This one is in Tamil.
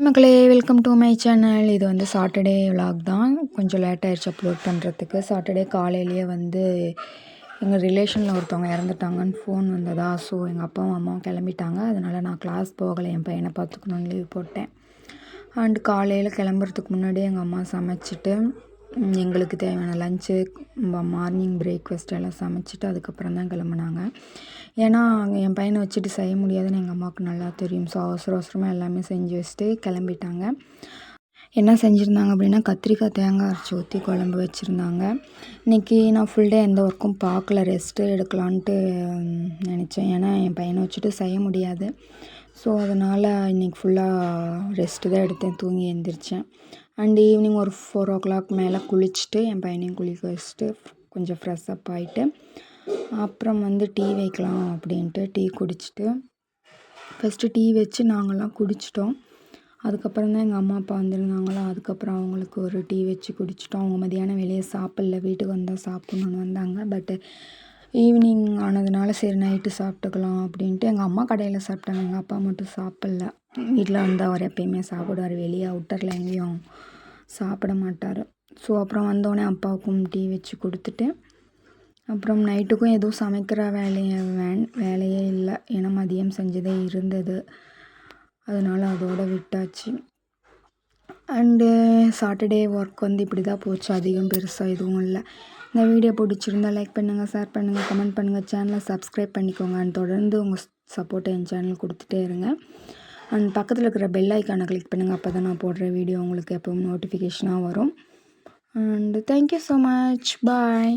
மக்களே வெல்கம் டு மை சேனல். இது வந்து சாட்டர்டே விலாக் தான். கொஞ்சம் லேட் ஆயிடுச்சு அப்லோட் பண்ணுறதுக்கு. சாட்டர்டே காலையிலேயே வந்து எங்கள் ரிலேஷனில் ஒருத்தவங்க இறந்துட்டாங்கன்னு ஃபோன் வந்ததா. ஸோ எங்கள் அப்பாவும் அம்மாவும் கிளம்பிட்டாங்க. அதனால் நான் கிளாஸ் போகலை, என் பையனை பார்த்துக்கணுன்னு லீவ் போட்டேன். அண்டு காலையில் கிளம்புறதுக்கு முன்னாடியே எங்கள் அம்மா சமைச்சிட்டு எங்களுக்கு தேவையான லஞ்சு, மார்னிங் பிரேக்ஃபாஸ்ட் எல்லாம் சமைச்சிட்டு அதுக்கப்புறம் தான் கிளம்புனாங்க. ஏன்னா என் பையனை வச்சுட்டு செய்ய முடியாதுன்னு எங்கள் அம்மாவுக்கு நல்லா தெரியும். ஸோ அவசரமாக எல்லாமே செஞ்சு வச்சுட்டு கிளம்பிட்டாங்க. என்ன செஞ்சுருந்தாங்க அப்படின்னா, கத்திரிக்காய் தேங்காய் அரைச்சி ஊற்றி குழம்பு வச்சுருந்தாங்க. இன்றைக்கி நான் ஃபுல் டே எந்த ஒர்க்கும் பார்க்கல, ரெஸ்ட்டு எடுக்கலான்ட்டு நினச்சேன். ஏன்னா என் பையனை வச்சுட்டு செய்ய முடியாது. ஸோ அதனால் இன்றைக்கி ஃபுல்லாக ரெஸ்ட்டு தான் எடுத்தேன், தூங்கி எழுந்திரிச்சேன். அண்ட் ஈவினிங் ஒரு 4 o'clock மேலே குளிச்சுட்டு என் பையனையும் குளிக்க வச்சுட்டு கொஞ்சம் ஃப்ரெஷ் அப் ஆகிட்டு அப்புறம் வந்து டீ வைக்கலாம் அப்படின்ட்டு டீ குடிச்சிட்டு ஃபஸ்ட்டு டீ வச்சு நாங்கள்லாம் குடிச்சிட்டோம். அதுக்கப்புறம் தான் எங்கள் அம்மா அப்பா வந்திருந்தாங்களா, அதுக்கப்புறம் அவங்களுக்கு ஒரு டீ வச்சு குடிச்சிட்டோம். அவங்க மதியானம் வெளியே சாப்பிடல, வீட்டுக்கு வந்தால் சாப்பிட்ணுன்னு வந்தாங்க. பட்டு ஈவினிங் ஆனதுனால சரி நைட்டு சாப்பிட்டுக்கலாம் அப்படின்ட்டு எங்கள் அம்மா கடையில் சாப்பிட்டாங்க. எங்கள் அப்பா மட்டும் சாப்பிடல. வீட்டில் வந்தால் அவர் எப்பயுமே சாப்பிடுவார், வெளியே அவுட்டரில் எங்கேயும் சாப்பிட மாட்டார். ஸோ அப்புறம் வந்தோடனே அப்பாவுக்கும் டீ வச்சு கொடுத்துட்டு அப்புறம் நைட்டுக்கும் எதுவும் சமைக்கிற வேலையே இல்லை. ஏன்னா மதியம் செஞ்சதே இருந்தது, அதனால் அதோடு விட்டாச்சு. அண்டு சாட்டர்டே ஒர்க் வந்து இப்படி தான் போச்சு, அதிகம் பெருசாக எதுவும் இல்லை. இந்த வீடியோ பிடிச்சிருந்தால் லைக் பண்ணுங்கள், ஷேர் பண்ணுங்கள், கமெண்ட் பண்ணுங்கள், சேனலை சப்ஸ்கிரைப் பண்ணிக்கோங்க. அண்ட் தொடர்ந்து உங்கள் சப்போர்ட்டை என் சேனல் கொடுத்துட்டே இருங்க. அண்ட் பக்கத்தில் இருக்கிற பெல் ஐக்கானை கிளிக் பண்ணுங்கள். அப்போ தான் நான் போடுற வீடியோ உங்களுக்கு எப்பவும் நோட்டிஃபிகேஷனாக வரும். And thank you so much. Bye.